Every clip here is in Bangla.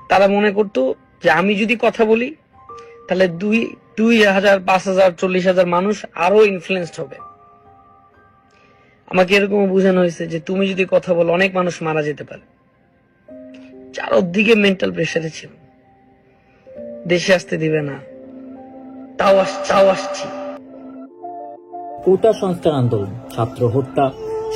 তারা মনে করতো যে আমি যদি কথা বলি তাহলে 2000, 5000, 40,000 মানুষ আরো ইনফ্লুয়েন্সড হবে। আমাকে এরকম বোঝানো হয়েছে যে তুমি যদি কথা বলো অনেক মানুষ মারা যেতে পারে। চারদিকে মেন্টাল প্রেসারে ছিল, দেশে আসতে দিবে না, তাও আসছি। কোটা সংস্কার আন্দোলন, ছাত্র হত্যা,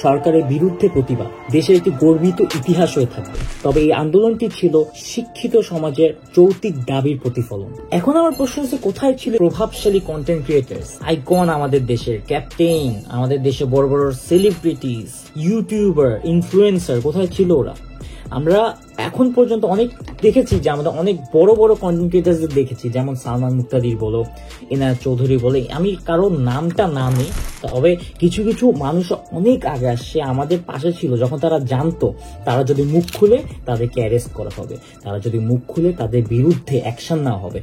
সরকারের বিরুদ্ধে প্রতিবাদ দেশের একটি গর্বিত ইতিহাস হয়ে থাকবে। তবে এই আন্দোলনটি ছিল শিক্ষিত সমাজের যৌক্তিক দাবির প্রতিফলন। এখন আমার প্রশ্ন হচ্ছে, কোথায় ছিল প্রভাবশালী কন্টেন্ট ক্রিয়েটার্স, আইকন, আমাদের দেশের ক্যাপ্টেন, আমাদের দেশে বড় বড় সেলিব্রিটিস, ইউটিউবার, ইনফ্লুয়েন্সার, কোথায় ছিল ওরা? আমরা এখন পর্যন্ত অনেক দেখেছি যে আমাদের অনেক বড় বড় কন্টেন্ট ক্রিয়েটারদের দেখেছি, যেমন সালমান মুক্তাদির বলো, এনায়েত চৌধুরী বলে, আমি কারো নামটা না নিই, তবে কিছু কিছু মানুষ অনেক আগে আসছে, আমাদের পাশে ছিল যখন তারা জানতো তারা যদি মুখ খুলে তাদেরকে অ্যারেস্ট করা হবে, তারা যদি মুখ খুলে তাদের বিরুদ্ধে অ্যাকশন নেওয়া হবে,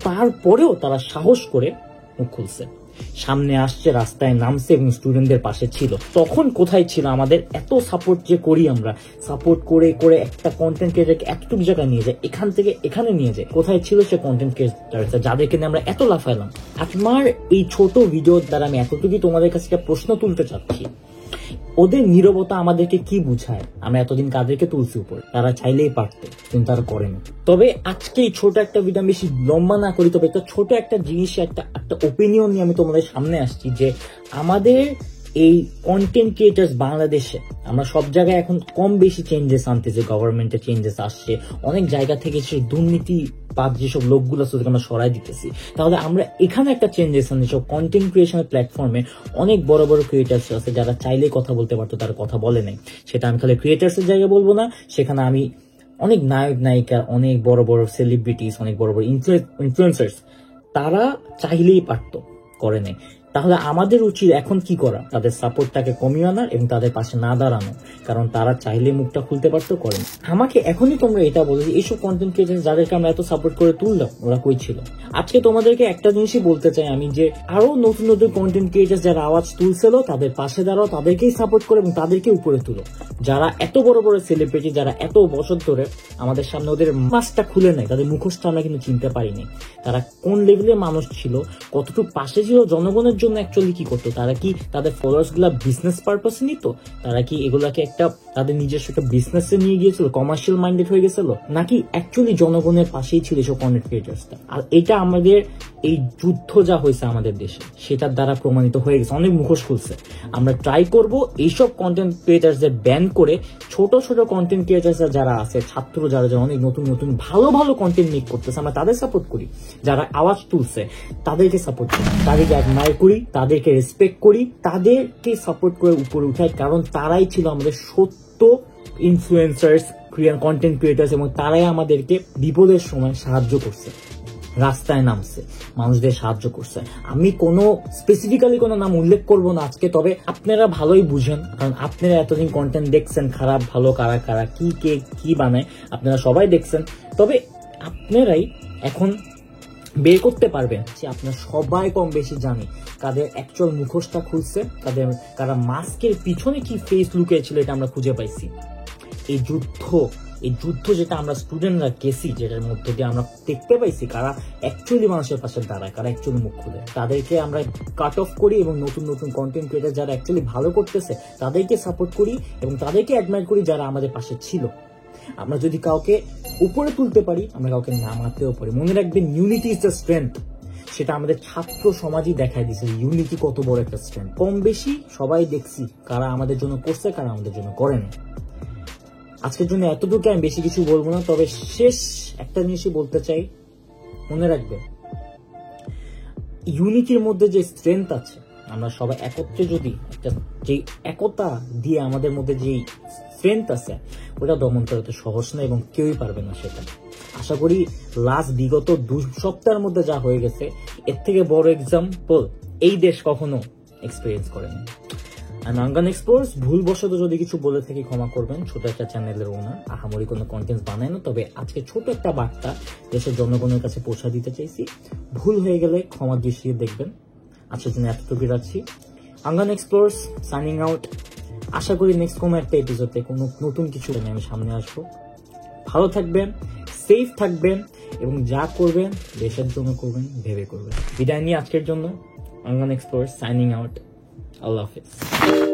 তারপরেও তারা সাহস করে মুখ খুলছে, সামনে আসছে, রাস্তায় নামছে এবং স্টুডেন্টদের পাশে ছিল। তখন কোথায় ছিল আমাদের এত সাপোর্ট যে করি আমরা, সাপোর্ট করে করে একটা কন্টেন্ট ক্রিয়েটারকে এতটুকু জায়গায় নিয়ে যায়, এখান থেকে এখানে নিয়ে যায়, কোথায় ছিল সে কন্টেন্ট ক্রিয়েটার যাদেরকে নিয়ে আমরা এত লাফাইলাম? আমার এই ছোট ভিডিওর দ্বারা আমি এতটুকুই তোমাদের কাছে প্রশ্ন তুলতে চাচ্ছি, ওদের নীরবতা আমাদেরকে কি বুঝায়? আমরা এতদিন কাদেরকে তুলছি উপর? তারা চাইলেই পারতো, কিন্তু তারা করেনি। তবে আজকে এই ছোট একটা ভিডিও বেশি লম্বা না করি, তবে একটা ছোট একটা জিনিস, একটা ওপিনিয়ন নিয়ে আমি তোমাদের সামনে আসছি যে আমাদের এই কন্টেন্ট ক্রিয়েটার্স বাংলাদেশে আমরা সব জায়গায় এখন কম বেশি চেঞ্জেস আনতেছি, গভর্নমেন্টে চেঞ্জেস আসছে, অনেক জায়গা থেকে সেই দুর্নীতি যেসব লোকগুলো আছে আমরা সরাই দিতেছি। তাহলে আমরা এখানে একটা চেঞ্জেস আনি, সব কন্টেন্ট ক্রিয়েশনের প্ল্যাটফর্মে অনেক বড় বড় ক্রিয়েটার্স আছে যারা চাইলেই কথা বলতে পারতো, তারা কথা বলে নাই। সেটা আমি খালি ক্রিয়েটার্সের জায়গায় বলবো না, সেখানে আমি অনেক নায়ক নায়িকা, অনেক বড় বড় সেলিব্রিটিস, অনেক বড় বড় ইনফ্লুয়েন্সার্স, তারা চাইলেই পারতো, করে নেই। তাহলে আমাদের উচিত এখন কি করা? তাদের সাপোর্টটাকে কমিয়ে আনার এবং তাদের পাশে না দাঁড়ানো, কারণ তারা চাইলে মুখটা খুলতে পারতো, করেন। আমাকে এখনই তোমরা এটা বলো যে এইসব কন্টেন্ট ক্রিয়েটার যাদেরকে আমরা এত সাপোর্ট করে তুললাম, ওরা কই ছিল? আজকে তোমাদেরকে একটা জিনিসই বলতে চাই আমি, যে আরো নতুন নতুন কন্টেন্ট ক্রিয়েটার যারা আওয়াজ তুলছিল, তাদের পাশে দাঁড়াও, তাদেরকেই সাপোর্ট করে এবং তাদেরকে উপরে তুলো। যারা এত বড় বড় সেলিব্রিটি, যারা এত বছর ধরে আমাদের সামনে ওদের মাস্কটা খুলে নেয়, তাদের মুখোশটা আমরা কিন্তু চিনতে পারিনি, তারা কোন লেভেলের মানুষ ছিল, কতটুকু পাশে ছিল জনগণের জন্য। অ্যাকচুয়ালি কি করতো তারা? কি তাদের ফলোয়ার্স গুলা বিজনেস পারপাসে নিত? তারা কি এগুলাকে একটা তাদের নিজস্ব একটা বিজনেসে নিয়ে গিয়েছিল, কমার্শিয়াল মাইন্ডেড হয়ে গেছিল, নাকি অ্যাকচুয়ালি জনগণের পাশেই ছিল এসব কন্টেন্ট ক্রিয়েটার্সটা? আর এটা আমাদের এই যুদ্ধ যা হয়েছে আমাদের দেশে, সেটার দ্বারা প্রমাণিত হয়ে গেছে, অনেক মুখোশ খুলছে। আমরা ট্রাই করব এইসব কন্টেন্ট ক্রিয়েটার্সদের ব্যান করে ছোট ছোট কন্টেন্ট ক্রিয়েটার্স যারা আছে, ছাত্র যারা অনেক নতুন নতুন ভালো ভালো কন্টেন্ট মেক করতেছে, আমরা তাদের সাপোর্ট করি। যারা আওয়াজ তুলছে তাদেরকে সাপোর্ট করি, তাদেরকে অ্যাডমায়ার করি, তাদেরকে রেসপেক্ট করি, তাদেরকে সাপোর্ট করে উপরে উঠাই, কারণ তারাই ছিল আমাদের সত্য ইনফ্লুয়েন্সার্স, কন্টেন্ট ক্রিয়েটার্স, এবং তারাই আমাদেরকে বিপদের সময় সাহায্য করছে, রাস্তায় নামছে, মানুষদের সাহায্য করছে। আমি কোনো স্পেসিফিক্যালি কোনো নাম উল্লেখ করব না আজকে, তবে আপনারা ভালোই বুঝেন, কারণ আপনারা এতদিন কন্টেন্ট দেখছেন, খারাপ ভালো কারা কারা কি কে কি বানায় আপনারা সবাই দেখছেন। তবে আপনারাই এখন বের করতে পারবেন যে আপনারা সবাই কম বেশি জানি কাদের অ্যাকচুয়াল মুখোশটা খুলছে, কারা মাস্কের পিছনে কি ফেস লুকিয়েছিল, এটা আমরা খুঁজে পাইছি। এই যুদ্ধ যেটা আমরা স্টুডেন্টরা গেছি, যেটার মধ্যে দিয়ে আমরা দেখতে পাইছি কারা অ্যাকচুয়ালি মানুষের পাশে দাঁড়ায়, কারা অ্যাকচুয়ালি মুখ খুলে, তাদেরকে আমরা কাট অফ করি এবং নতুন নতুন কন্টেন্ট ক্রিয়েটার যারা অ্যাকচুয়ালি ভালো করতেছে তাদেরকে সাপোর্ট করি এবং তাদেরকে অ্যাডমায়ার করি যারা আমাদের পাশে ছিল। আমরা যদি কাউকে উপরে তুলতে পারি, আমরা কাউকে নামাতেও পারি। মনে রাখবেন, ইউনিটি ইজ দ্য স্ট্রেংথ। সেটা আমাদের ছাত্র সমাজই দেখায় দিচ্ছে ইউনিটি কত বড় একটা স্ট্রেংথ। কম বেশি সবাই দেখছি কারা আমাদের জন্য করছে, কারা আমাদের জন্য করেনি। আজকের জন্য এতটুকু, আমি বেশি কিছু বলবো না। তবে শেষ একটা জিনিসই বলতে চাই, মনে রাখবে ইউনিটির মধ্যে যে স্ট্রেংথ আছে, আমরা সবাই একত্রে যদি একটা যে একতা দিয়ে আমাদের মধ্যে যে স্ট্রেংথ আছে, ওটা দমন করা তো সহজ না এবং কেউই পারবে না সেটা। আশা করি বিগত 2 সপ্তাহের মধ্যে যা হয়ে গেছে, এর থেকে বড় এক্সাম্পল এই দেশ কখনো এক্সপিরিয়েন্স করেনি। আমি আঙ্গান এক্সপ্লোরস, ভুলবশত যদি কিছু বলে থাকি ক্ষমা করবেন। ছোট একটা চ্যানেলের ওনার, আহামরি কোনো কন্টেন্ট বানায় না, তবে আজকে ছোট একটা বার্তা দেশের জনগণের কাছে পৌঁছা দিতে চাইছি। ভুল হয়ে গেলে ক্ষমা দৃষ্টিতে দেখবেন। আজকের জন্য এতটুকু রাখছি। আঙ্গান এক্সপ্লোরস সাইনিং আউট। আশা করি নেক্সট কোনো একটা এপিসোডে কোনো নতুন কিছু আমি সামনে আসবো। ভালো থাকবেন, সেফ থাকবেন এবং যা করবেন দেশের জন্য করবেন, ভেবে করবেন। বিদায় নিয়ে আজকের জন্য অঙ্গন এক্সপ্লোর সাইনিং আউট। আল্লাহ হাফেজ।